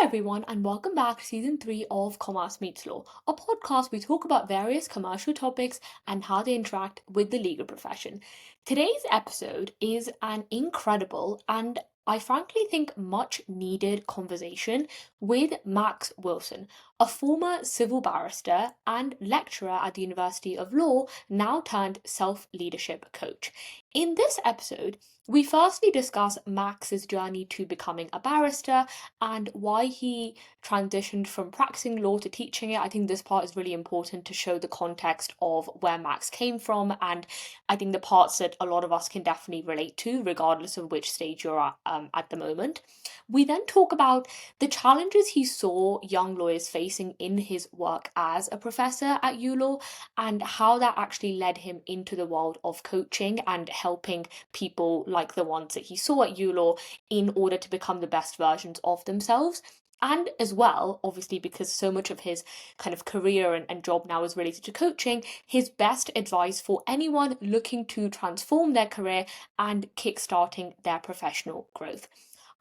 everyone, and welcome back to season 3 of Commerce Meets Law, a podcast we talk about various commercial topics and how they interact with the legal profession. Today's episode is an incredible and I frankly think much needed conversation with Max Wilson, a former civil barrister and lecturer at the University of Law, now turned self leadership coach. In this episode, we firstly discuss Max's journey to becoming a barrister and why he transitioned from practicing law to teaching it. I think this part is really important to show the context of where Max came from, and I think the parts that a lot of us can definitely relate to, regardless of which stage you're at the moment. We then talk about the challenges he saw young lawyers facing in his work as a professor at ULaw and how that actually led him into the world of coaching and helping people like the ones that he saw at ULaw in order to become the best versions of themselves. And as well, obviously, because so much of his kind of career and job now is related to coaching, his best advice for anyone looking to transform their career and kickstarting their professional growth.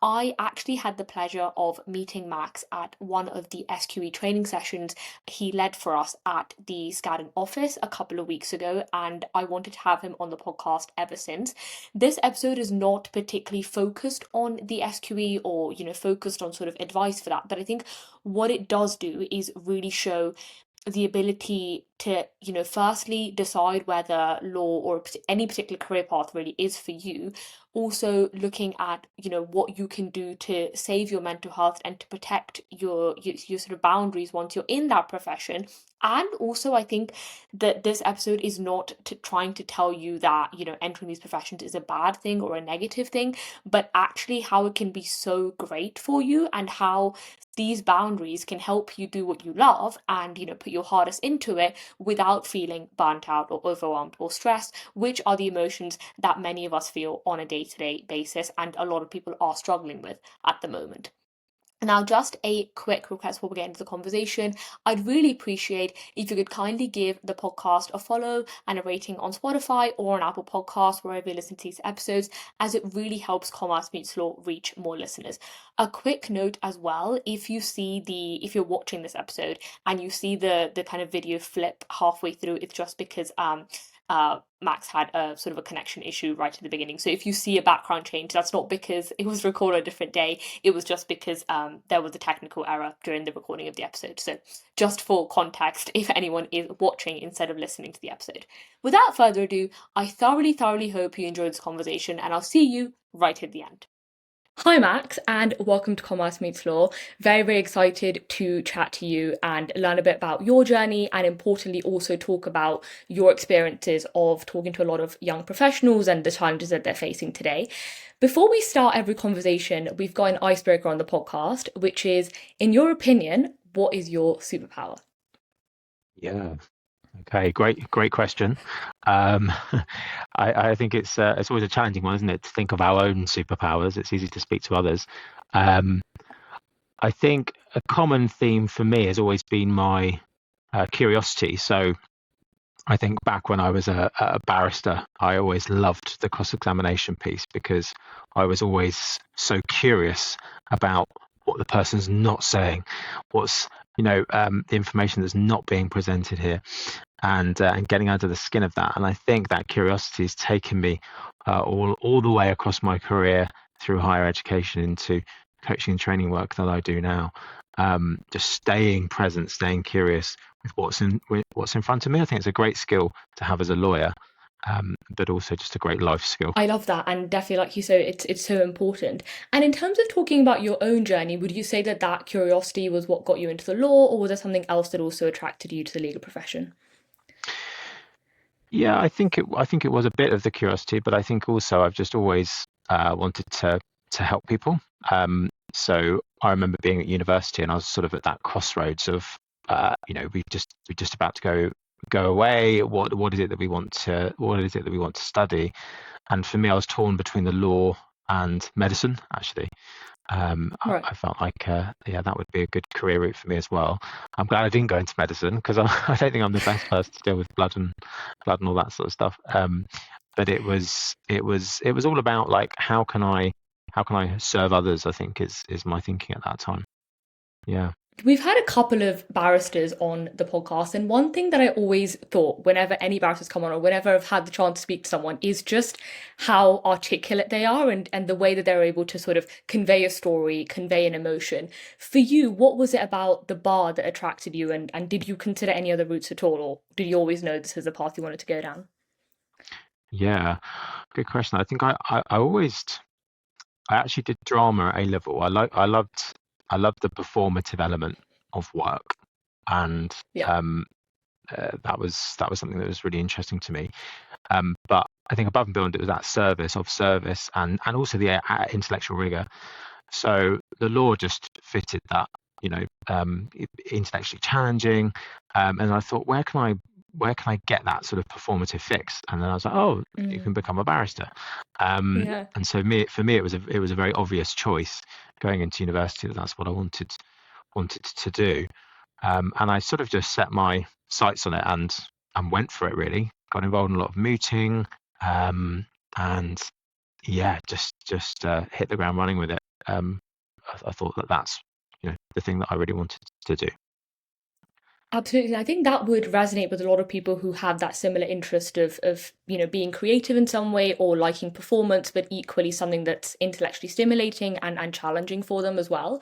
I actually had the pleasure of meeting Max at one of the SQE training sessions he led for us at the Skadden office a couple of weeks ago, and I wanted to have him on the podcast ever since. This episode is not particularly focused on the SQE or, focused on sort of advice for that, but I think what it does do is really show the ability to, firstly decide whether law or any particular career path really is for you. Also looking at, what you can do to save your mental health and to protect your sort of boundaries once you're in that profession. And also, I think that this episode is not trying to tell you that, entering these professions is a bad thing or a negative thing, but actually how it can be so great for you and how these boundaries can help you do what you love and, put your hardest into it without feeling burnt out or overwhelmed or stressed, which are the emotions that many of us feel on a day-to-day basis and a lot of people are struggling with at the moment. Now, just a quick request before we get into the conversation. I'd really appreciate if you could kindly give the podcast a follow and a rating on Spotify or on Apple Podcasts, wherever you listen to these episodes, as it really helps Commerce Meets Law reach more listeners. A quick note as well, if you're watching this episode and you see the kind of video flip halfway through, it's just because Max had a sort of a connection issue right at the beginning. So if you see a background change, that's not because it was recorded a different day. It was just because there was a technical error during the recording of the episode. So just for context, if anyone is watching instead of listening to the episode. Without further ado, I thoroughly hope you enjoyed this conversation, and I'll see you right at the end. Hi, Max, and welcome to Commerce Meets Law. Very excited to chat to you and learn a bit about your journey and importantly also talk about your experiences of talking to a lot of young professionals and the challenges that they're facing today. Before we start every conversation, we've got an icebreaker on the podcast, which is, in your opinion, what is your superpower? Yeah. Okay, great question. I think it's always a challenging one, isn't it, to think of our own superpowers. It's easy to speak to others. I think a common theme for me has always been my curiosity. So I think back when I was a barrister, I always loved the cross-examination piece because I was always so curious about what the person's not saying, what's the information that's not being presented here, and getting under the skin of that. And I think that curiosity has taken me all the way across my career through higher education into coaching and training work that I do now. Just staying present, staying curious with what's in front of me. I think it's a great skill to have as a lawyer, but also just a great life skill. I love that, and definitely, like you said, it's so important. And in terms of talking about your own journey, would you say that curiosity was what got you into the law, or was there something else that also attracted you to the legal profession? Yeah, I think it was a bit of the curiosity, but I think also I've just always wanted to help people. So I remember being at university, and I was sort of at that crossroads of, we're just about to go away. What is it that we want to study? And for me, I was torn between the law and medicine, actually. Right. I felt like, that would be a good career route for me as well. I'm glad I didn't go into medicine because I don't think I'm the best person to deal with blood and all that sort of stuff. But it was all about like how can I serve others, I think is my thinking at that time. Yeah. We've had a couple of barristers on the podcast, and one thing that I always thought whenever any barristers come on or whenever I've had the chance to speak to someone is just how articulate they are and the way that they're able to sort of convey a story, convey an emotion. For you, what was it about the bar that attracted you, and did you consider any other routes at all, or did you always know this was the path you wanted to go down? Yeah. Good question. I think I actually did drama at A level. I loved the performative element of work, and Yeah. um, that was something that was really interesting to me. But I think above and beyond it was that service, and also the intellectual rigor. So the law just fitted that, intellectually challenging. And I thought, where can I get that sort of performative fix? And then I was like, oh, you Mm. can become a barrister. Yeah. And so for me, it was a very obvious choice going into university that that's what I wanted to do. And I sort of just set my sights on it and went for it really. Got involved in a lot of mooting, and yeah, just hit the ground running with it. I thought that that's the thing that I really wanted to do. Absolutely. I think that would resonate with a lot of people who have that similar interest of, being creative in some way or liking performance, but equally something that's intellectually stimulating and challenging for them as well.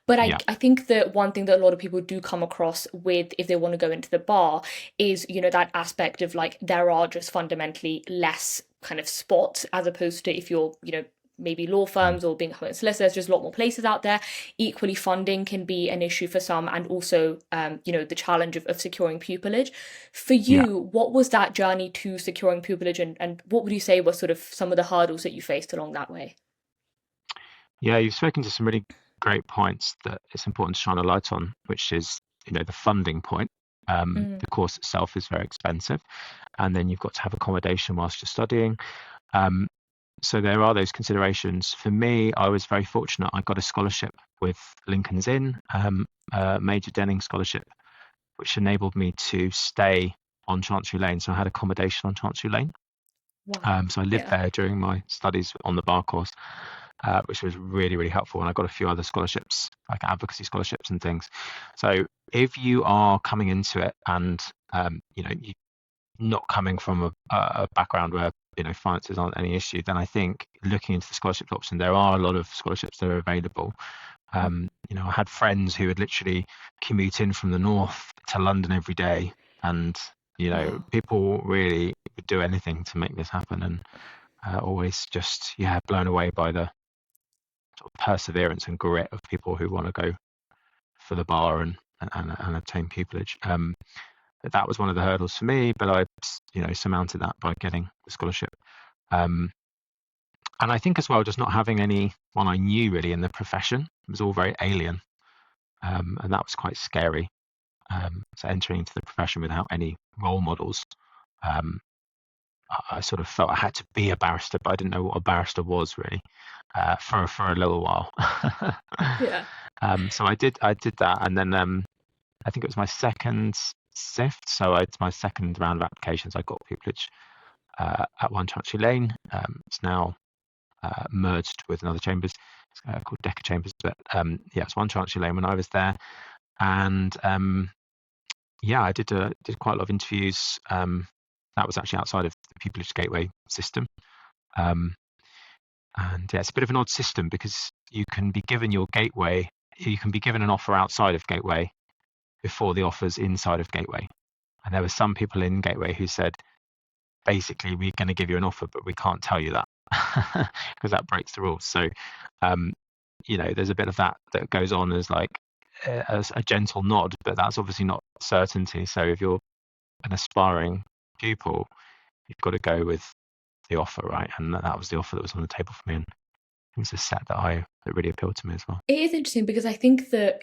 But I, Yeah, I think that one thing that a lot of people do come across with if they want to go into the bar is, that aspect of like there are just fundamentally less kind of spots as opposed to if you're, maybe law mm, firms or being a solicitor, there's just a lot more places out there. Equally, funding can be an issue for some, and also, the challenge of securing pupillage. For yeah, you, what was that journey to securing pupillage, and what would you say were sort of some of the hurdles that you faced along that way? yeah. You've spoken to some really great points that it's important to shine a light on, which is the funding point. Mm. The course itself is very expensive, and then you've got to have accommodation whilst you're studying. Um, so there are those considerations. For me, I was very fortunate. I got a scholarship with Lincoln's Inn, a Major Denning scholarship, which enabled me to stay on Chancery Lane. So I had accommodation on Chancery Lane. Wow. So I lived Yeah. there during my studies on the bar course, which was really, really helpful. And I got a few other scholarships, like advocacy scholarships and things. So if you are coming into it and you're not coming from a background where finances aren't any issue, then I think looking into the scholarship option, there are a lot of scholarships that are available. I had friends who would literally commute in from the north to London every day, and Wow. people really would do anything to make this happen, and always just blown away by the sort of perseverance and grit of people who want to go for the bar and obtain pupillage. That was one of the hurdles for me, but I surmounted that by getting the scholarship. Um, and I think as well, just not having anyone I knew really in the profession, it was all very alien, and that was quite scary. So entering into the profession without any role models, um, I sort of felt I had to be a barrister, but I didn't know what a barrister was really for a little while. Yeah. So I did that, and then I think it was my second sift, so it's my second round of applications. I got pupillage at One Chancery Lane. It's now merged with another chambers. It's called Decker Chambers, but yeah, it's One Chancery Lane when I was there, and yeah, I did quite a lot of interviews. That was actually outside of the pupillage gateway system, um, and yeah, it's a bit of an odd system because you can be given your gateway, you can be given an offer outside of gateway before the offers inside of gateway. And there were some people in gateway who said, basically, we're going to give you an offer, but we can't tell you that because that breaks the rules. So, um, there's a bit of that goes on as like as a gentle nod, but that's obviously not certainty. So if you're an aspiring pupil, you've got to go with the offer, right? And that was the offer that was on the table for me, and it was a set that really appealed to me as well. It is interesting because I think that,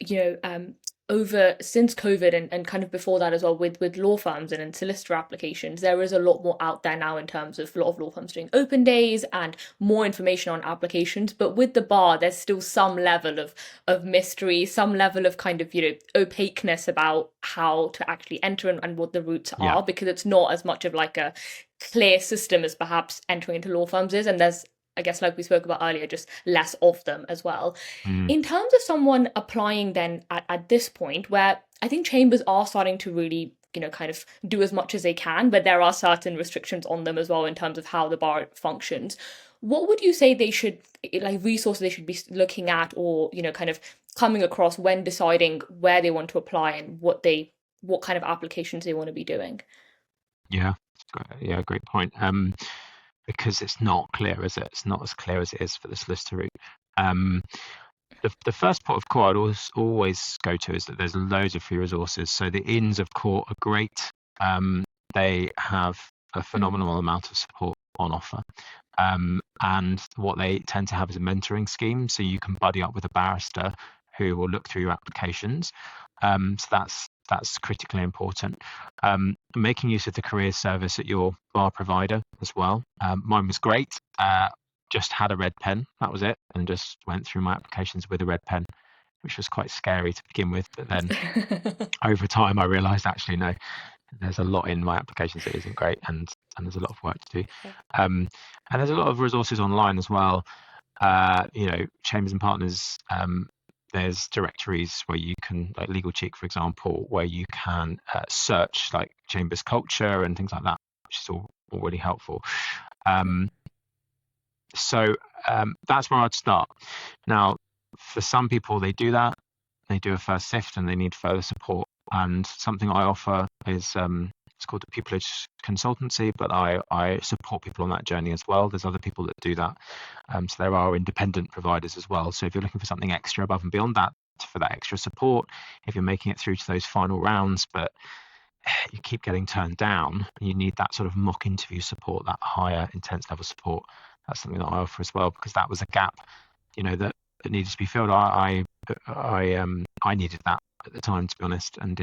over since COVID and kind of before that as well with law firms and in solicitor applications, there is a lot more out there now in terms of a lot of law firms doing open days and more information on applications. But with the bar, there's still some level of mystery, some level of kind of, opaqueness about how to actually enter and what the routes Yeah, are, because it's not as much of like a clear system as perhaps entering into law firms is. And there's I guess, like we spoke about earlier, just less of them as well. Mm, In terms of someone applying then at this point, where I think chambers are starting to really, kind of do as much as they can, but there are certain restrictions on them as well in terms of how the bar functions. What would you say they should, like, resources they should be looking at, or, kind of coming across when deciding where they want to apply and what kind of applications they want to be doing? yeah, yeah, great point. Because it's not clear, is it? It's not as clear as it is for the solicitor route. Um, the first port of call I'd always go to is that there's loads of free resources. So the Inns of Court are great. They have a Mm. phenomenal amount of support on offer. And what they tend to have is a mentoring scheme. So you can buddy up with a barrister who will look through your applications. So that's critically important. Making use of the career service at your bar provider as well. Mine was great. Just had a red pen, that was it, and just went through my applications with a red pen, which was quite scary to begin with. But then over time, I realised actually no, there's a lot in my applications that isn't great, and there's a lot of work to do. And there's a lot of resources online as well. Chambers and partners. There's directories where you can, like Legal Cheek, for example, where you can search like chambers culture and things like that, which is all really helpful. So that's where I'd start. Now, for some people, they do that. They do a first sift and they need further support. And something I offer is it's called the pupillage consultancy, but I support people on that journey as well. There's other people that do that. So there are independent providers as well. So if you're looking for something extra above and beyond that, for that extra support, if you're making it through to those final rounds, but you keep getting turned down, you need that sort of mock interview support, that higher intense level support. That's something that I offer as well, because that was a gap, that needed to be filled. I needed that at the time, to be honest, and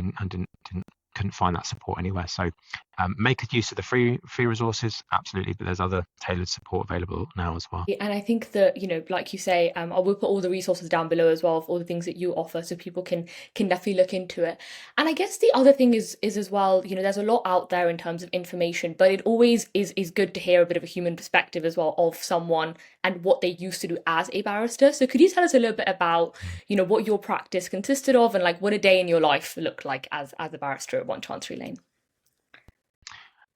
couldn't find that support anywhere. So make use of the free resources, absolutely, but there's other tailored support available now as well. And I think that, like you say, I will put all the resources down below as well of all the things that you offer so people can definitely look into it. And I guess the other thing is as well, there's a lot out there in terms of information, but it always is good to hear a bit of a human perspective as well of someone and what they used to do as a barrister. So could you tell us a little bit about, what your practice consisted of and like what a day in your life looked like as a barrister at One Chancery Lane?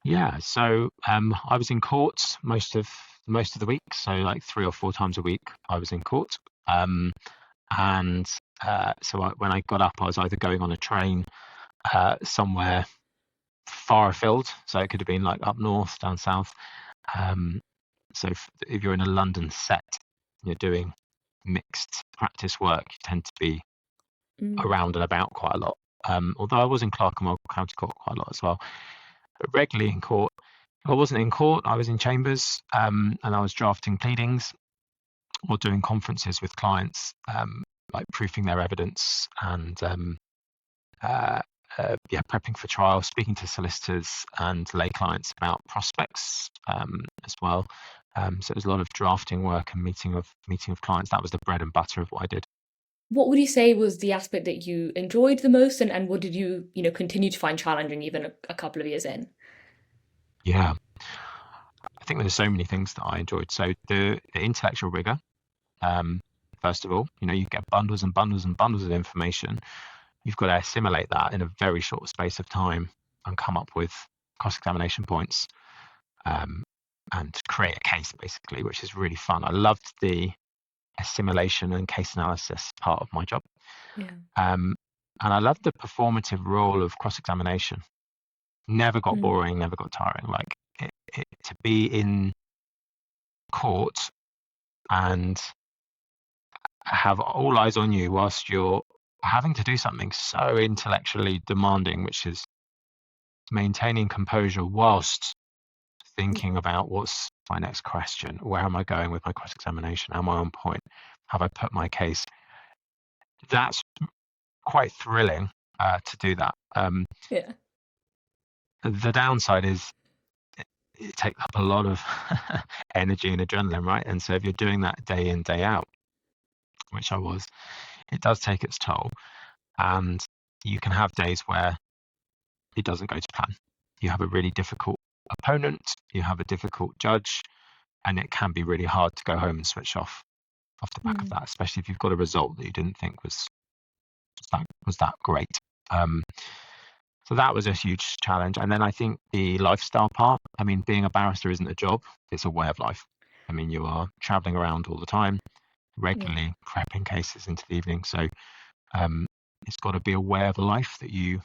Yeah, so I was in court most of the week, so like 3 or 4 times a week I was in court. And so when I got up, I was either going on a train somewhere far afield, so it could have been like up north, down south. So if you're in a London set, you're doing mixed practice work, you tend to be Mm. around and about quite a lot. Although I was in Clerkenwell County Court quite a lot as well, but regularly in court. If I wasn't in court, I was in chambers, and I was drafting pleadings or doing conferences with clients, like proofing their evidence and prepping for trial, speaking to solicitors and lay clients about prospects as well. So it was a lot of drafting work and meeting of clients. That was the bread and butter of what I did. What would you say was the aspect that you enjoyed the most, and what did you, continue to find challenging even a couple of years in? Yeah, I think there's so many things that I enjoyed. So the intellectual rigor, first of all, you get bundles and bundles and bundles of information. You've got to assimilate that in a very short space of time and come up with cross-examination points, and create a case, basically, which is really fun. I loved the assimilation and case analysis part of my job. Yeah. And I loved the performative role of cross-examination. Never got Mm. boring, never got tiring. Like to be in court and have all eyes on you whilst you're having to do something so intellectually demanding, which is maintaining composure whilst thinking about what's my next question, where am I going with my cross-examination, am I on point, have I put my case. That's quite thrilling to do that. Yeah. The downside is it takes up a lot of energy and adrenaline, right? And so if you're doing that day in, day out, which I was, it does take its toll. And you can have days where it doesn't go to plan. You have a really difficult opponent, you have a difficult judge, and it can be really hard to go home and switch off the back of Mm. that, especially if you've got a result that you didn't think was that great. Um, so that was a huge challenge. And then I think the lifestyle part. I mean, being a barrister isn't a job; it's a way of life. I mean, you are traveling around all the time, Yeah. regularly prepping cases into the evening. So um, it's got to be a way of life that you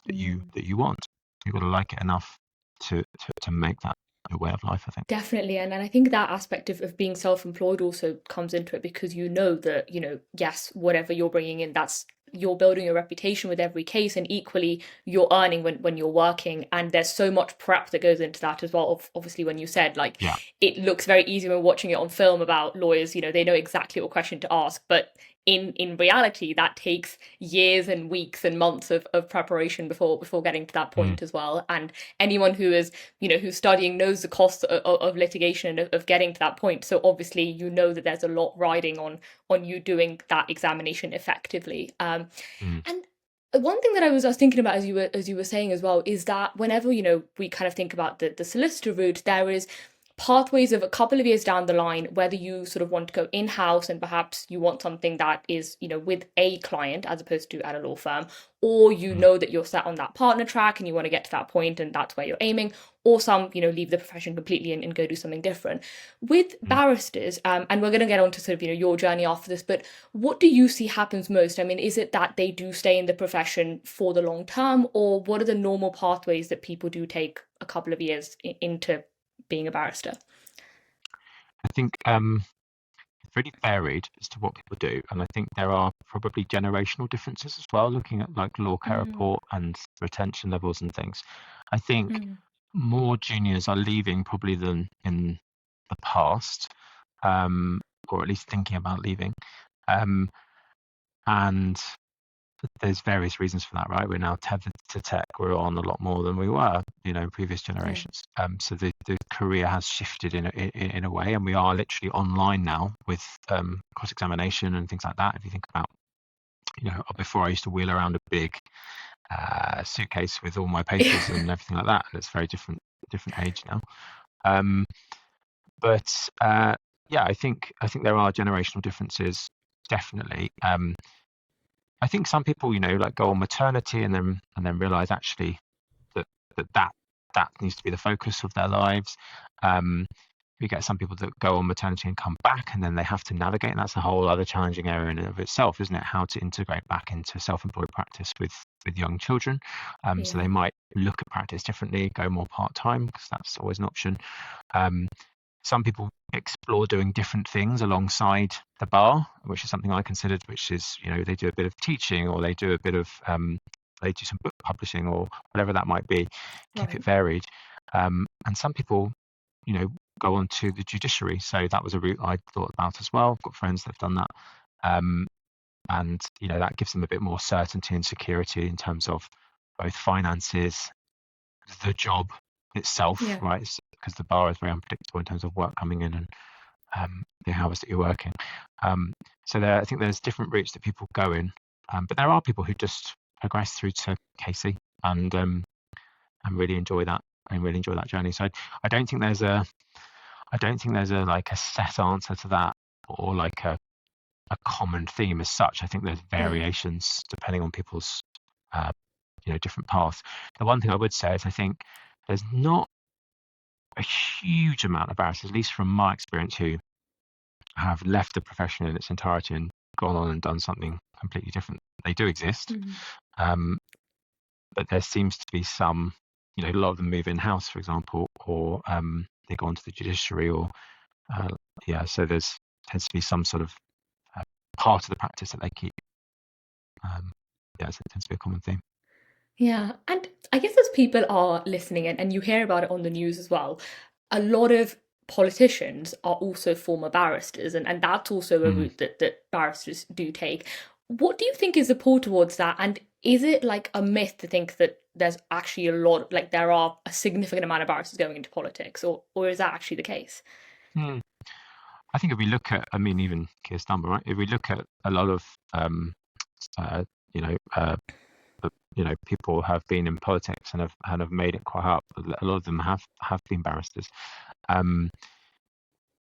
that you Mm. that you want. You've got to like it enough to make that a way of life, I think. Definitely. And I think that aspect of being self-employed also comes into it because you know that, yes, whatever you're bringing in, that's you're building a reputation with every case, and equally you're earning when you're working. And there's so much prep that goes into that as well. Obviously, when you said like Yeah. it looks very easy when watching it on film about lawyers, they know exactly what question to ask, but in reality that takes years and weeks and months of preparation before getting to that Mm, point as well. And anyone who is who's studying knows the cost of litigation and of getting to that point. So obviously, that there's a lot riding on you doing that examination effectively. mm, And one thing that I was thinking about as you were saying as well is that whenever we kind of think about the solicitor route, there is pathways of a couple of years down the line, whether you sort of want to go in-house and perhaps you want something that is, with a client as opposed to at a law firm, or mm, that you're set on that partner track and you want to get to that point and that's where you're aiming, or some, leave the profession completely and go do something different. With mm. barristers, and we're going to get on to sort of, your journey after this, but what do you see happens most? I mean, is it that they do stay in the profession for the long term, or what are the normal pathways that people do take a couple of years into being a barrister? I think it's really varied as to what people do, and I think there are probably generational differences as well. Looking at like law care Mm, report and retention levels and things, I think mm, more juniors are leaving probably than in the past, um, or at least thinking about leaving. Um, and there's various reasons for that, right? We're now tethered to tech. We're on a lot more than we were, in previous yeah, generations. So the career has shifted in a way, and we are literally online now with cross examination and things like that. If you think about, before I used to wheel around a big suitcase with all my papers and everything like that, and it's very different age now. Um, but yeah, I think there are generational differences, definitely. I think some people, like go on maternity and then realize actually that that that needs to be the focus of their lives. Um, we get some people that go on maternity and come back, and then they have to navigate, and that's a whole other challenging area in and of itself, isn't it? How to integrate back into self-employed practice with young children. So they yeah, might look at practice differently, go more part-time because that's always an option. Um, some people explore doing different things alongside the bar, which is something I considered, which is, they do a bit of teaching, or they do a bit of, they do some book publishing or whatever that might be, keep it right, varied. And some people, you know, go on to the judiciary. So that was a route I thought about as well. I've got friends that have done that. Um, and, that gives them a bit more certainty and security in terms of both finances, the job itself, yeah, right? Because the bar is very unpredictable in terms of work coming in and the hours that you're working. So I think there's different routes that people go in, but there are people who just progress through to Casey and really enjoy that and really enjoy that journey. So I don't think there's a like a set answer to that, or like a common theme as such. I think there's yeah, variations depending on people's uh, different paths. The one thing I would say is I think there's not a huge amount of barristers, at least from my experience, who have left the profession in its entirety and gone on and done something completely different. They do exist, mm, um, but there seems to be some, a lot of them move in house, for example, or they go on to the judiciary, or uh, yeah. So there's tends to be some sort of uh, part of the practice that they keep. Um, yeah, so it tends to be a common theme. yeah. And I guess as people are listening and you hear about it on the news as well, a lot of politicians are also former barristers, and that's also a Mm. route that barristers do take. What do you think is the pull towards that? And is it like a myth to think that there's actually like there are a significant amount of barristers going into politics, or is that actually the case? Mm. I think if we look at, I mean, even Keir Starmer, right? If we look at a lot of, uh, you know, people have been in politics and have made it quite up. A lot of them have been barristers. Um,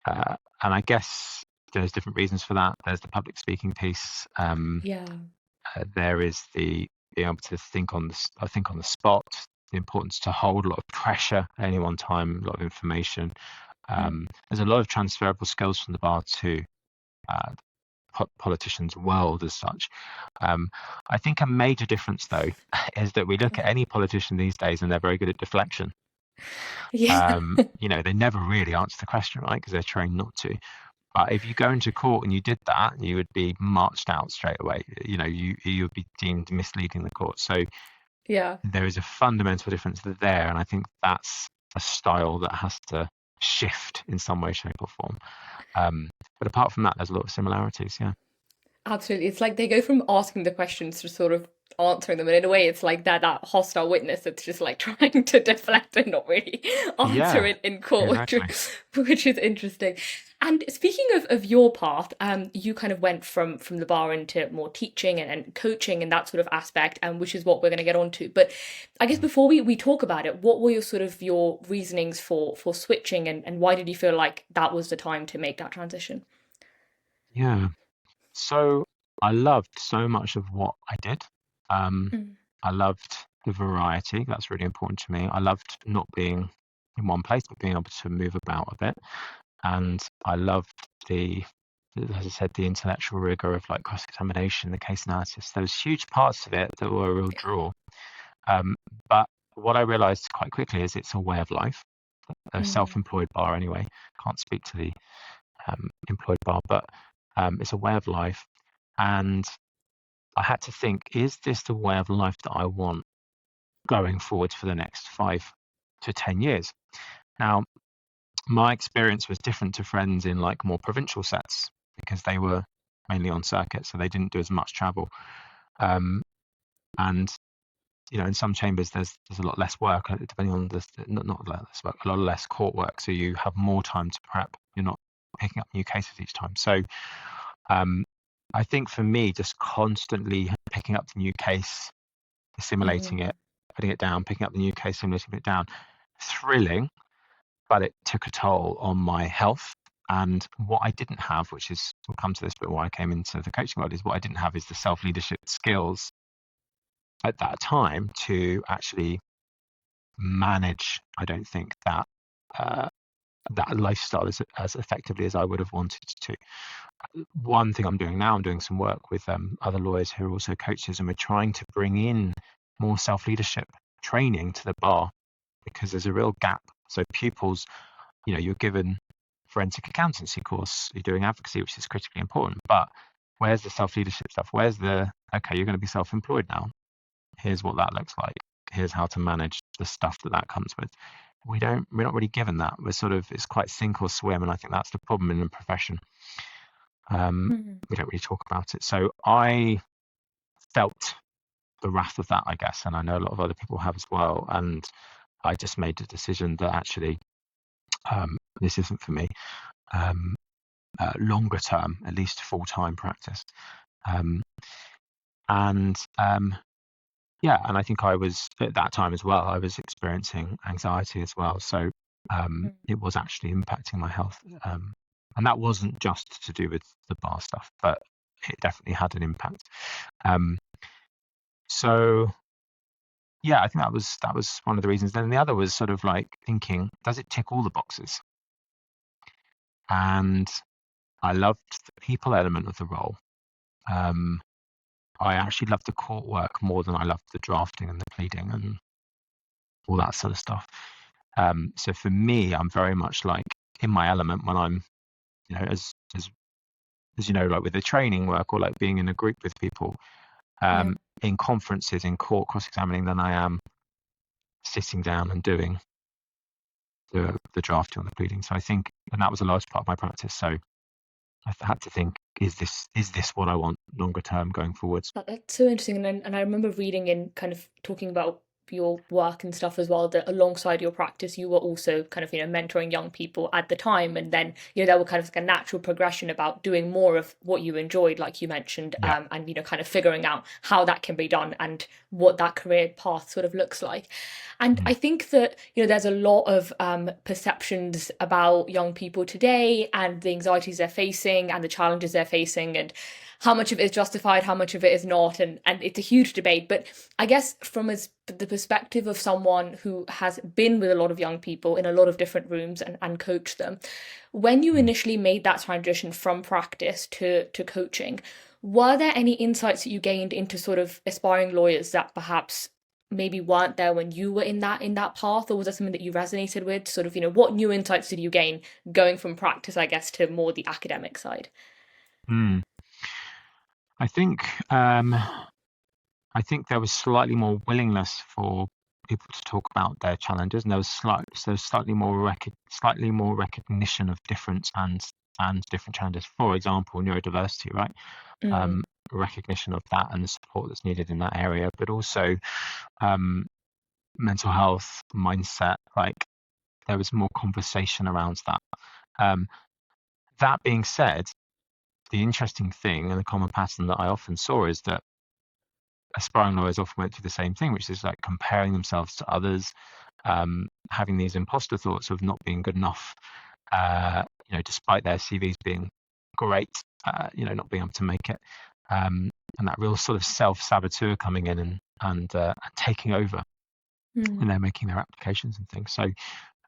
And I guess there's different reasons for that. There's the public speaking piece. Yeah. There is the being able to think on the spot. The importance to hold a lot of pressure at any one time, a lot of information. Mm. There's a lot of transferable skills from the bar to uh, politicians' world as such. Um, I think a major difference, though, is that we look at Yeah. any politician these days and they're very good at deflection. Yeah. They never really answer the question, right? Because they're trained not to. But if you go into court and you did that, you would be marched out straight away. You would be deemed misleading the court. So Yeah. there is a fundamental difference there, and I think that's a style that has to shift in some way, shape, or form. But apart from that, there's a lot of similarities. Yeah. Absolutely. It's like they go from asking the questions to sort of answering them. And in a way, it's like that hostile witness that's just like trying to deflect and not really answer Yeah. it in court, Exactly. which is interesting. And speaking of your path, you kind of went from the bar into more teaching and coaching and that sort of aspect, which is what we're going to get onto. But I guess before we talk about it, what were your sort of your reasonings for switching and why did you feel like that was the time to make that transition? Yeah. So I loved so much of what I did. Um, Mm. I loved the variety. That's really important to me. I loved not being in one place, but being able to move about a bit. And I loved the, as I said, the intellectual rigor of like cross-examination, the case analysis. There was huge parts of it that were a real draw. Um, but what I realized quite quickly is it's a way of life. A Mm. self-employed bar anyway. Can't speak to the employed bar, but it's a way of life. And I had to think, is this the way of life that I want going forwards for the next 5 to 10 years? Now, my experience was different to friends in like more provincial sets because they were mainly on circuit, so they didn't do as much travel. Um, and in some chambers there's a lot less work, depending on the not less work, a lot less court work, so you have more time to prep. You're not picking up new cases each time. So um, I think for me, just constantly picking up the new case, assimilating it, Mm. putting it down, picking up the new case, assimilating it down, thrilling, but it took a toll on my health. And what I didn't have, which is, we'll come to this, but why I came into the coaching world, is what I didn't have is the self-leadership skills at that time to actually manage, I don't think, uh, that lifestyle as effectively as I would have wanted to. One thing I'm doing now, I'm doing some work with other lawyers who are also coaches, and we're trying to bring in more self-leadership training to the bar because there's a real gap. So pupils, you're given forensic accountancy course, you're doing advocacy, which is critically important, but where's the self-leadership stuff? Where's okay, you're going to be self-employed now. Here's what that looks like. Here's how to manage the stuff that comes with. We're not really given that. It's quite sink or swim, and I think that's the problem in the profession. Mm. We don't really talk about it. So I felt the wrath of that, I guess, and I know a lot of other people have as well. And I just made the decision that actually this isn't for me. Longer term, at least full-time practice. Um, and Yeah, and I think I was at that time as well. I was experiencing anxiety as well, so Mm. it was actually impacting my health. And that wasn't just to do with the bar stuff, but it definitely had an impact. Um, so yeah, I think that was one of the reasons. Then the other was sort of like thinking, does it tick all the boxes? And I loved the people element of the role. Um, I actually loved the court work more than I loved the drafting and the pleading and all that sort of stuff. So for me, I'm very much like in my element when I'm, as you know, like with the training work or like being in a group with people, Yeah. in conferences, in court, cross-examining, than I am sitting down and doing the drafting on the pleading. So I think, and that was a large part of my practice. So I had to think, is this what I want longer term going forwards? That's so interesting. And I remember reading and kind of talking about your work and stuff as well, that alongside your practice you were also kind of mentoring young people at the time, and then there were kind of like a natural progression about doing more of what you enjoyed, like you mentioned, Yeah. and kind of figuring out how that can be done and what that career path sort of looks like. And Mm. I think that there's a lot of perceptions about young people today and the anxieties they're facing and the challenges they're facing, and how much of it is justified, how much of it is not, and it's a huge debate. But I guess from the perspective of someone who has been with a lot of young people in a lot of different rooms and coached them, when you Mm. initially made that transition from practice to coaching, were there any insights that you gained into sort of aspiring lawyers that perhaps maybe weren't there when you were in that path, or was that something that you resonated with? Sort of, what new insights did you gain going from practice, I guess, to more the academic side? Mm. I think um, I think there was slightly more willingness for people to talk about their challenges, and there was slightly more recognition of difference and different challenges. For example, neurodiversity, right? Mm, Um, Recognition of that and the support that's needed in that area, but also um, mental health, mindset. Like there was more conversation around that. Um, that being said, the interesting thing and the common pattern that I often saw is that aspiring lawyers often went through the same thing, which is like comparing themselves to others, having these imposter thoughts of not being good enough, despite their CVs being great, not being able to make it, and that real sort of self-saboteur coming in and taking over when mm, they're making their applications and things. So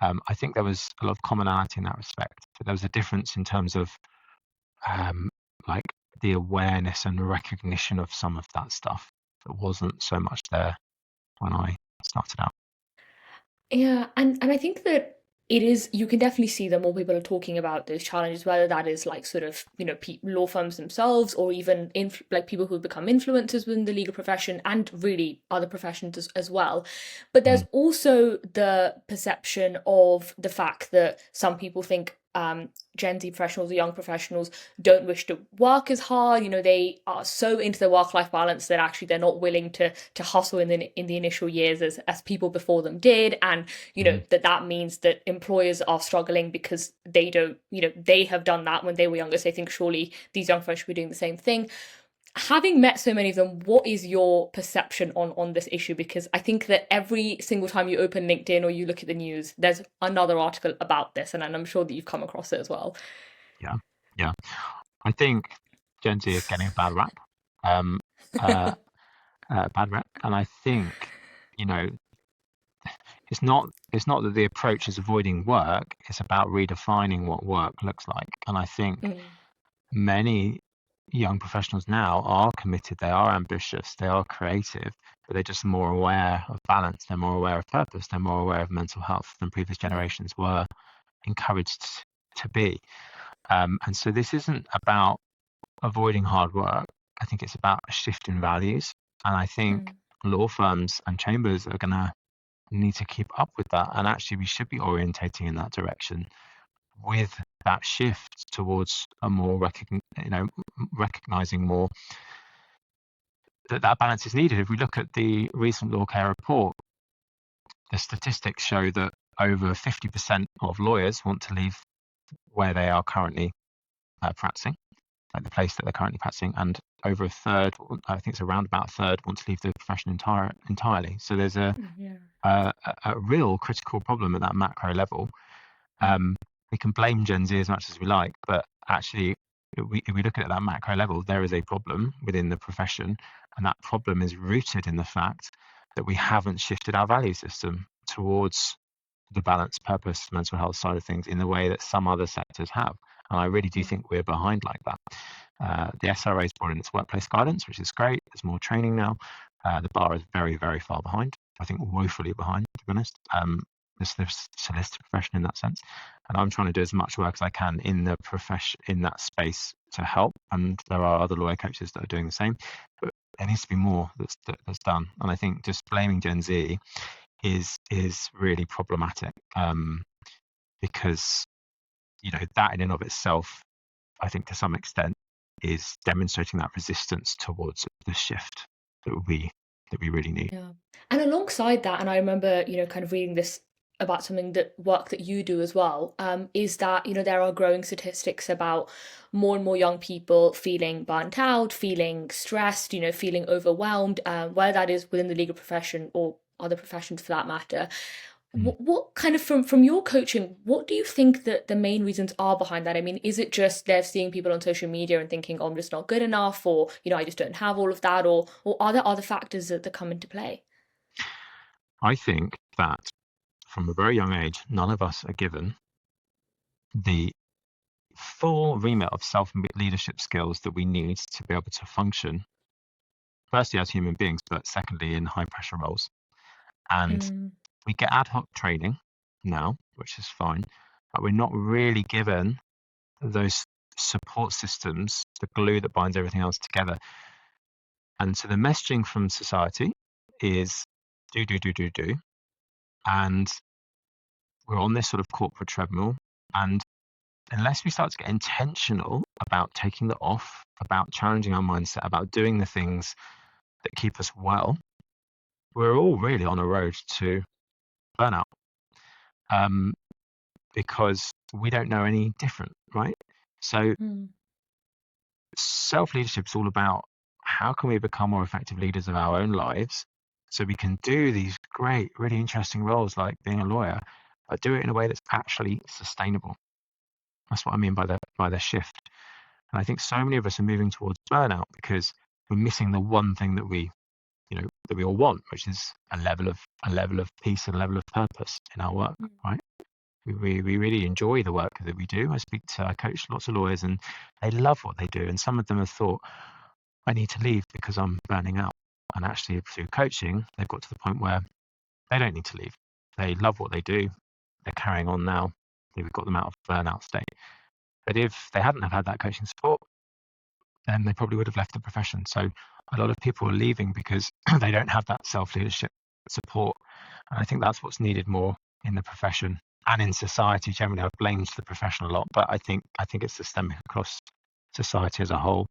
I think there was a lot of commonality in that respect, but there was a difference in terms of um, like the awareness and recognition of some of that stuff that wasn't so much there when I started out. yeah, and I think that it is, you can definitely see that more people are talking about those challenges, whether that is like sort of law firms themselves, or even like people who become influencers within the legal profession and really other professions as well. But there's Mm, also the perception of the fact that some people think Gen Z professionals or young professionals don't wish to work as hard. They are so into their work-life balance that actually they're not willing to hustle in the initial years as people before them did, and mm, that means that employers are struggling because they don't, they have done that when they were younger. So they think surely these young folks should be doing the same thing. Having met so many of them, what is your perception on this issue? Because I think that every single time you open LinkedIn or you look at the news, there's another article about this, and I'm sure that you've come across it as well. yeah, yeah. I think Gen Z is getting a bad rap, um, uh, bad rap, and I think you know it's not that the approach is avoiding work; it's about redefining what work looks like. And I think Mm, many young professionals now are committed, they are ambitious, they are creative, but they're just more aware of balance, they're more aware of purpose, they're more aware of mental health than previous yeah. generations were encouraged to be. And so this isn't about avoiding hard work. I think it's about a shift in values. And I think Mm, law firms and chambers are going to need to keep up with that. And actually, we should be orientating in that direction with that shift towards a more recognizing more that balance is needed. If we look at the recent law care report, the statistics show that over 50% of lawyers want to leave where they are currently practicing, like the place that they're currently practicing, and over a third, I think it's around about a third, want to leave the profession entirely. So there's yeah. a, a real critical problem at that macro level. Mm, Um, we can blame Gen Z as much as we like, but actually, if we look at it at that macro level, there is a problem within the profession, and that problem is rooted in the fact that we haven't shifted our value system towards the balance, purpose, mental health side of things in the way that some other sectors have. And I really do mm, think we're behind like that. The SRA has brought in its workplace guidance, which is great. There's more training now. The bar is very, very far behind. I think woefully behind, to be honest. The solicitor profession in that sense, and I'm trying to do as much work as I can in the profession in that space to help. And there are other lawyer coaches that are doing the same, but there needs to be more that's done. And I think just blaming Gen Z is really problematic, because that in and of itself, I think to some extent, is demonstrating that resistance towards the shift that we that we really need. Yeah. And alongside that, and I remember, kind of reading this about something that work that you do as well, is that, there are growing statistics about more and more young people feeling burnt out, feeling stressed, feeling overwhelmed, whether that is within the legal profession or other professions for that matter. Mm. What kind of from your coaching, what do you think that the main reasons are behind that? I mean, is it just they're seeing people on social media and thinking, oh, I'm just not good enough, or I just don't have all of that, or are there other factors that come into play? I think that from a very young age, none of us are given the full remit of self leadership skills that we need to be able to function, firstly as human beings, but secondly in high pressure roles. And Mm, we get ad hoc training now, which is fine, but we're not really given those support systems, the glue that binds everything else together. And so the messaging from society is do, do, do, do, do. And we're on this sort of corporate treadmill. And unless we start to get intentional about taking the off, about challenging our mindset, about doing the things that keep us well, we're all really on a road to burnout, um, because we don't know any different, right? So mm, self leadership is all about how can we become more effective leaders of our own lives so we can do these great, really interesting roles like being a lawyer, but do it in a way that's actually sustainable. That's what I mean by the shift. And I think so many of us are moving towards burnout because we're missing the one thing that we all want, which is a level of peace and a level of purpose in our work, mm, right? We really enjoy the work that we do. I coach lots of lawyers and they love what they do. And some of them have thought, I need to leave because I'm burning out. And actually through coaching, they've got to the point where they don't need to leave. They love what they do. They're carrying on now. We've got them out of burnout state. But if they hadn't have had that coaching support, then they probably would have left the profession. So a lot of people are leaving because they don't have that self-leadership support. And I think that's what's needed more in the profession and in society generally. I've blamed the profession a lot, but I think it's systemic across society as a whole.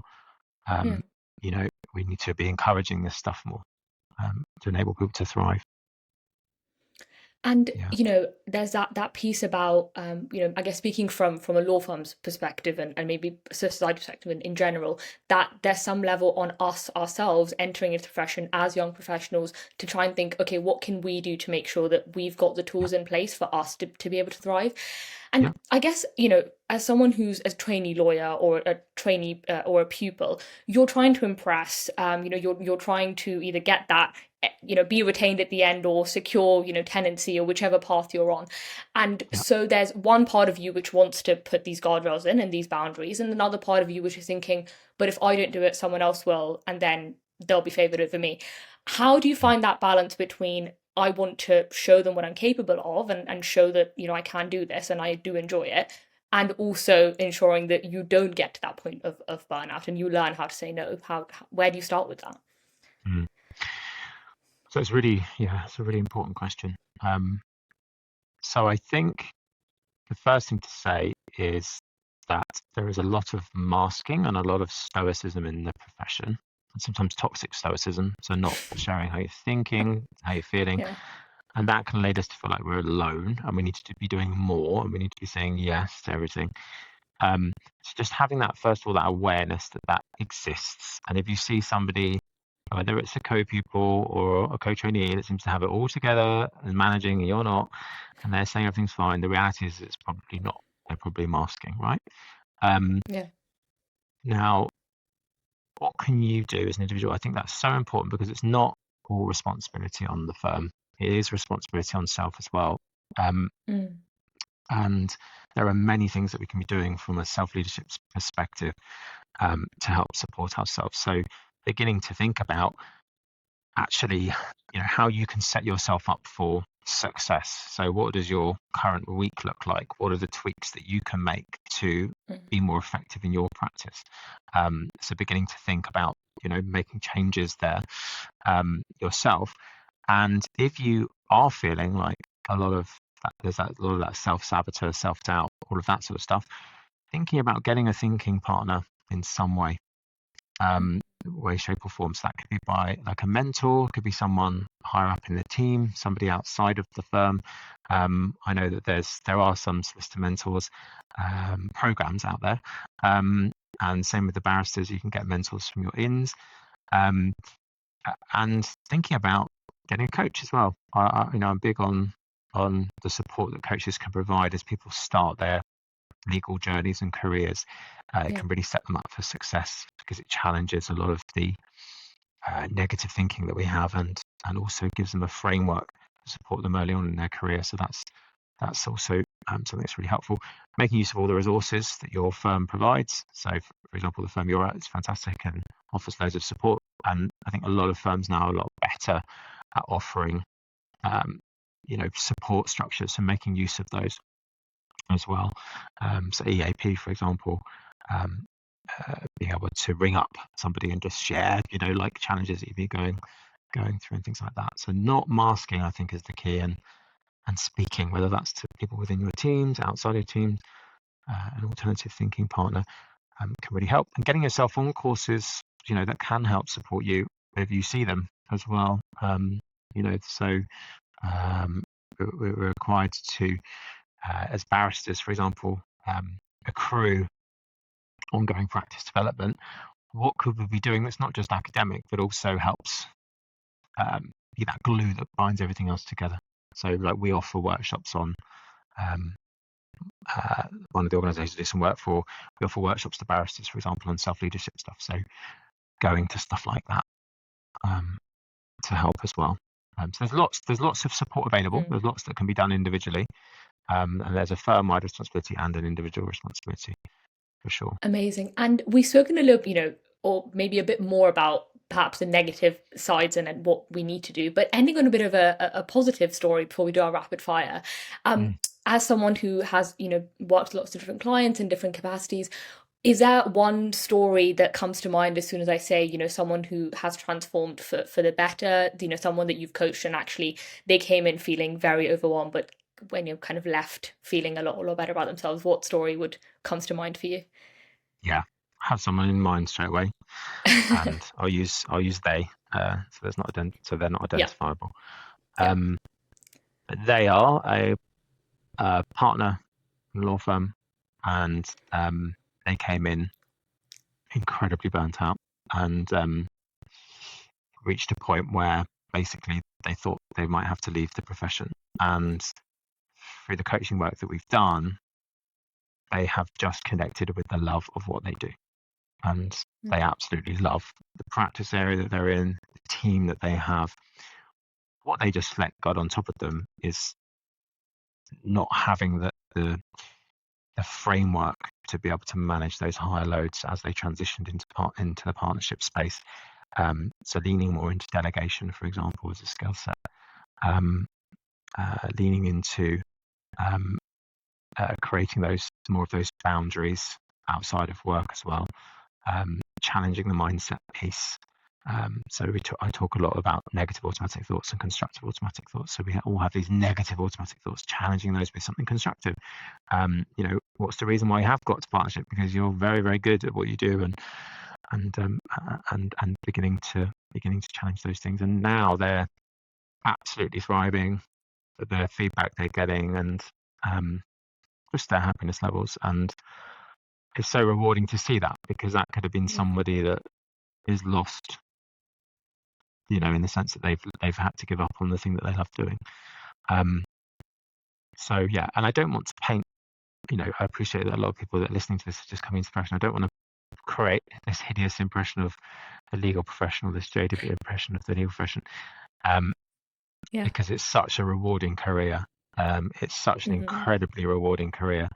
yeah. Um, you know, we need to be encouraging this stuff more, to enable people to thrive. And Yeah, there's that piece about I guess speaking from a law firm's perspective and maybe society perspective in general, that there's some level on us ourselves entering into the profession as young professionals to try and think, okay, what can we do to make sure that we've got the yeah, tools in place for us to be able to thrive? yeah, And I guess, as someone who's a trainee lawyer or a trainee or a pupil, you're trying to impress. You're trying to either get that, be retained at the end or secure, tenancy or whichever path you're on. And yeah, so there's one part of you which wants to put these guardrails in and these boundaries, and another part of you which is thinking, but if I don't do it, someone else will, and then they'll be favored over me. How do you yeah. find that balance between I want to show them what I'm capable of and show that, I can do this and I do enjoy it, and also ensuring that you don't get to that point of burnout and you learn how to say no? Where do you start with that? Mm. So it's a really important question. So I think the first thing to say is that there is a lot of masking and a lot of stoicism in the profession, and sometimes toxic stoicism. So not sharing how you're thinking, how you're feeling, Yeah. and that can lead us to feel like we're alone and we need to be doing more and we need to be saying yes to everything. So just having that, first of all, that awareness that that exists, and if you see somebody, whether it's a co-pupil or a co-trainee that seems to have it all together and managing and you're not, and they're saying everything's fine, the reality is it's probably not. They're probably masking, right? Um, Yeah. Now, what can you do as an individual? I think that's so important because it's not all responsibility on the firm. It is responsibility on self as well. Um, Mm. and there are many things that we can be doing from a self-leadership perspective, to help support ourselves. So beginning to think about actually, how you can set yourself up for success. So what does your current week look like? What are the tweaks that you can make to Mm. be more effective in your practice? So beginning to think about, making changes there, yourself. And if you are feeling like a lot of there's a lot of that self-saboteur, self-doubt, all of that sort of stuff, thinking about getting a thinking partner in some way. Mm. way, shape, or form. So that could be by like a mentor, could be someone higher up in the team, somebody outside of the firm. I know that there are some solicitor mentors programs out there, and same with the barristers. You can get mentors from your ins, um, and thinking about getting a coach as well. I'm big on the support that coaches can provide as people start their legal journeys and careers. It Yeah. can really set them up for success because it challenges a lot of the negative thinking that we have, and also gives them a framework to support them early on in their career. So that's also something that's really helpful. Making use of all the resources that your firm provides. So, for example, the firm you're at is fantastic and offers loads of support. And I think a lot of firms now are a lot better at offering, support structures and making use of those as well. So EAP, for example, um, being able to ring up somebody and just share, like challenges that you've been going through and things like that. So not masking, I think, is the key, and speaking, whether that's to people within your teams, outside your teams, an alternative thinking partner can really help. And getting yourself on courses, that can help support you if you see them as well. So we're required to, as barristers, for example, accrue ongoing practice development. What could we be doing that's not just academic, but also helps be that glue that binds everything else together? So, like, we offer workshops on um, one of the organisations I do some work for. We offer workshops to barristers, for example, on self-leadership stuff. So, going to stuff like that to help as well. So there's lots of support available. Mm. There's lots that can be done individually, and there's a firm-wide responsibility and an individual responsibility for sure. Amazing. And we've spoken a little, or maybe a bit more about perhaps the negative sides and what we need to do, but ending on a bit of a positive story before we do our rapid fire. Um, Mm. as someone who has, worked with lots of different clients in different capacities, is there one story that comes to mind as soon as I say, someone who has transformed for the better, someone that you've coached and actually they came in feeling very overwhelmed, but when you're kind of left feeling a lot better about themselves, what story would comes to mind for you? Yeah, have someone in mind straight away, and I'll use they. So there's not so they're not Yeah, identifiable. yeah. But they are a partner in a law firm, and they came in incredibly burnt out, and reached a point where basically they thought they might have to leave the profession. And through the coaching work that we've done, they have just connected with the love of what they do. And they Mm. absolutely love the practice area that they're in, the team that they have. What they just let God on top of them is not having the framework to be able to manage those higher loads as they transitioned into the partnership space. So leaning more into delegation, for example, as a skill set, leaning into creating those more of those boundaries outside of work as well, challenging the mindset piece. So I talk a lot about negative automatic thoughts and constructive automatic thoughts. So we all have these negative automatic thoughts, challenging those with something constructive. What's the reason why you have got to partnership? Because you're very, very good at what you do, and beginning to challenge those things. And now they're absolutely thriving at the feedback they're getting, and just their happiness levels. And it's so rewarding to see that, because that could have been Yeah. somebody that is lost, in the sense that they've had to give up on the thing that they love doing. So yeah, and I don't want to paint, I appreciate that a lot of people that are listening to this are just coming into profession. I don't want to create this hideous impression of the legal profession, or this jaded impression of the legal profession, Yeah. because it's such a rewarding career. It's such an Hmm. incredibly rewarding career.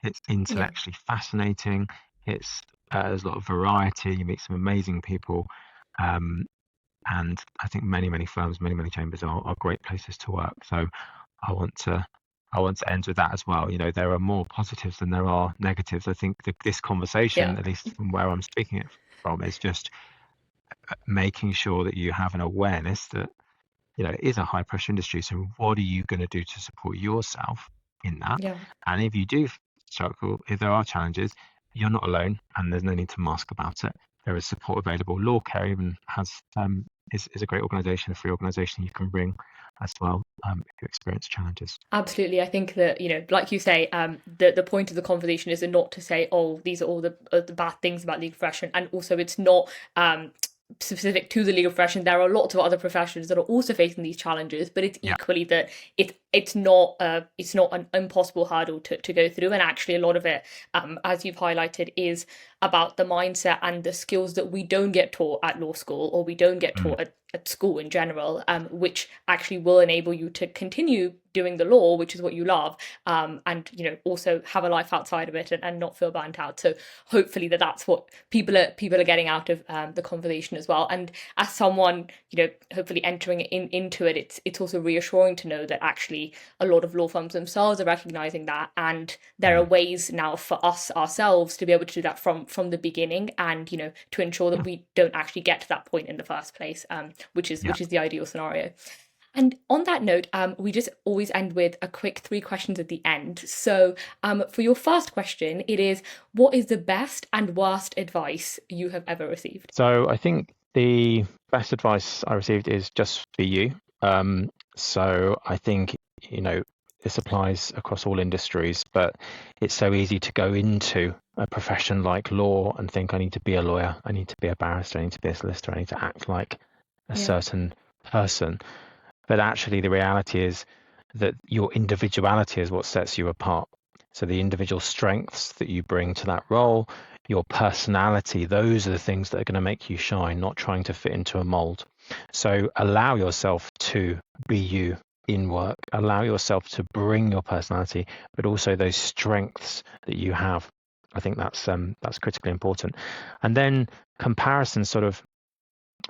It's Yeah. intellectually fascinating. There's a lot of variety. You meet some amazing people, and I think many firms, many chambers are great places to work. So I want to end with that as well. There are more positives than there are negatives. I think this conversation, Yeah. at least from where I'm speaking it from, is just making sure that you have an awareness that it is a high pressure industry. So what are you going to do to support yourself in that? Yeah. And if you do struggle, if there are challenges, you're not alone, and there's no need to mask about it. there is support available. Law Care even has is a great organisation, a free organisation you can ring as well if you experience challenges. Absolutely. I think that, like you say, the point of the conversation is not to say, oh, these are all the bad things about legal profession. And also it's not specific to the legal profession. There are lots of other professions that are also facing these challenges, but it's Yeah. equally that it's not an impossible hurdle to go through. And actually a lot of it, as you've highlighted, is about the mindset and the skills that we don't get taught at law school, or we don't get taught at school in general, which actually will enable you to continue doing the law, which is what you love, and also have a life outside of it, and not feel burnt out. So hopefully that's what people are getting out of the conversation as well. And as someone hopefully entering into it, it's also reassuring to know that actually a lot of law firms themselves are recognizing that, and there are ways now for us ourselves to be able to do that from the beginning, and to ensure that we don't actually get to that point in the first place, which is the ideal scenario. And on that note, we just always end with a quick 3 questions at the end. So for your first question, it is, what is the best and worst advice you have ever received? So I think the best advice I received is just be you. So I think, this applies across all industries, but it's so easy to go into a profession like law and think, I need to be a lawyer, I need to be a barrister, I need to be a solicitor, I need to act like a certain person. But actually, the reality is that your individuality is what sets you apart. So the individual strengths that you bring to that role, your personality, those are the things that are going to make you shine, not trying to fit into a mold. So allow yourself to be you in work, allow yourself to bring your personality, but also those strengths that you have. I think that's critically important. And then comparison sort of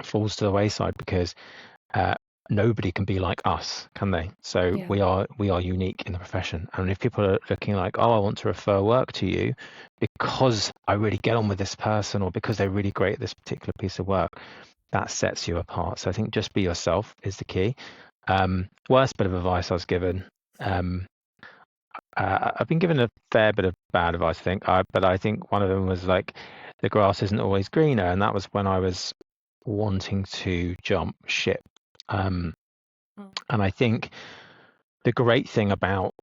falls to the wayside, because nobody can be like us, can they? So we are unique in the profession. And if people are looking like, oh, I want to refer work to you because I really get on with this person, or because they're really great at this particular piece of work, that sets you apart. So I think just be yourself is the key. Worst bit of advice I was given. I've been given a fair bit of bad advice, I think. But I think one of them was like, the grass isn't always greener. And that was when I was wanting to jump ship. And I think the great thing about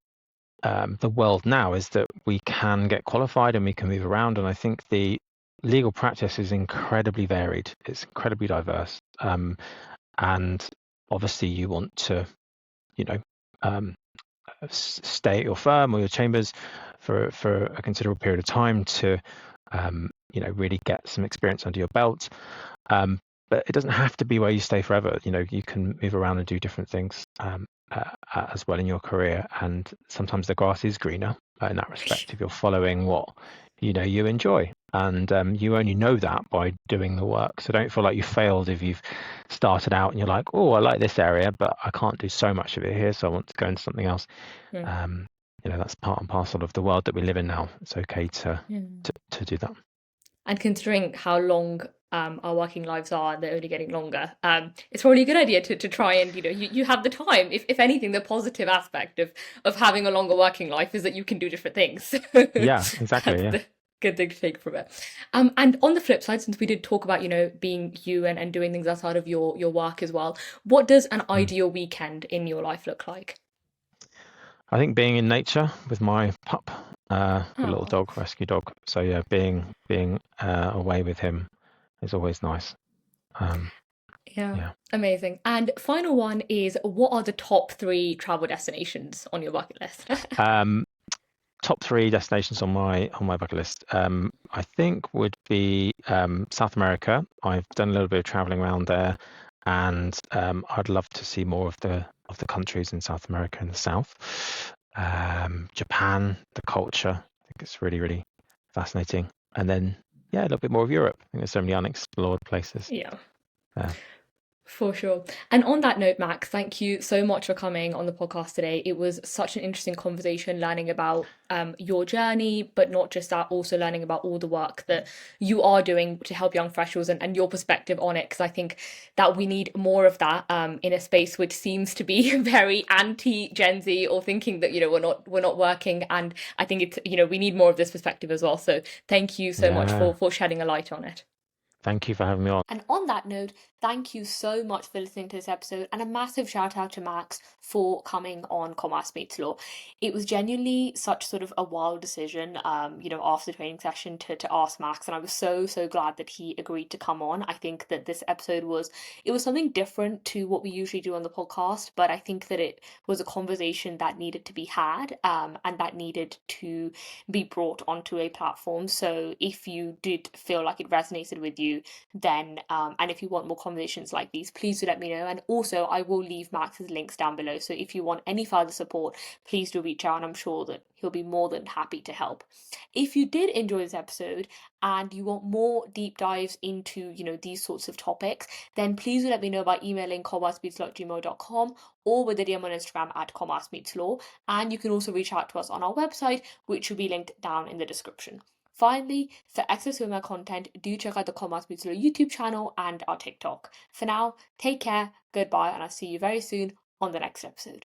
the world now is that we can get qualified and we can move around. And I think the legal practice is incredibly varied. It's incredibly diverse. And obviously you want to, stay at your firm or your chambers for a considerable period of time to, really get some experience under your belt. But it doesn't have to be where you stay forever. You can move around and do different things as well in your career. And sometimes the grass is greener in that respect if you're following what you enjoy. And you only know that by doing the work. So don't feel like you failed if you've started out and you're like, oh, I like this area, but I can't do so much of it here, so I want to go into something else. That's part and parcel of the world that we live in now. It's okay to do that. And considering how long our working lives are, and they're only getting longer, it's probably a good idea to try and, you have the time. If anything, the positive aspect of having a longer working life is that you can do different things. Yeah, exactly. That's the good thing to take from it. And on the flip side, since we did talk about, being you and doing things outside of your work as well, what does an ideal weekend in your life look like? I think being in nature with my pup, a little Oh, dog, rescue dog. So yeah, being away with him is always nice. yeah, Yeah. amazing. And final one is, what are the top 3 travel destinations on your bucket list? Top 3 destinations on my bucket list, I think would be South America. I've done a little bit of traveling around there, and I'd love to see more of the countries in South America in the south. Japan, the culture, I think it's really, really fascinating. And then, yeah, a little bit more of Europe. I think there's so many unexplored places. Yeah. Yeah. For sure. And on that note, Max, thank you so much for coming on the podcast today. It was such an interesting conversation, learning about your journey, but not just that, also learning about all the work that you are doing to help young professionals, and your perspective on it. Because I think that we need more of that in a space which seems to be very anti-Gen Z, or thinking that, we're not working. And I think it's, we need more of this perspective as well. So thank you so much Yeah. for shedding a light on it. Thank you for having me on. And on that note, thank you so much for listening to this episode, and a massive shout out to Max for coming on Commerce Meets Law. It was genuinely such sort of a wild decision, after the training session to ask Max, and I was so glad that he agreed to come on. I think that this episode was something different to what we usually do on the podcast, but I think that it was a conversation that needed to be had, and that needed to be brought onto a platform. So if you did feel like it resonated with you, then and if you want more conversations like these, please do let me know. And also, I will leave Max's links down below, so if you want any further support, please do reach out, and I'm sure that he'll be more than happy to help. If you did enjoy this episode and you want more deep dives into these sorts of topics, then please do let me know by emailing commercemeetslaw@gmail.com or with a DM on Instagram at commercemeetslaw. And you can also reach out to us on our website, which will be linked down in the description. Finally, for extra swimmer content, do check out the Commerce Meets Law YouTube channel and our TikTok. For now, take care, goodbye, and I'll see you very soon on the next episode.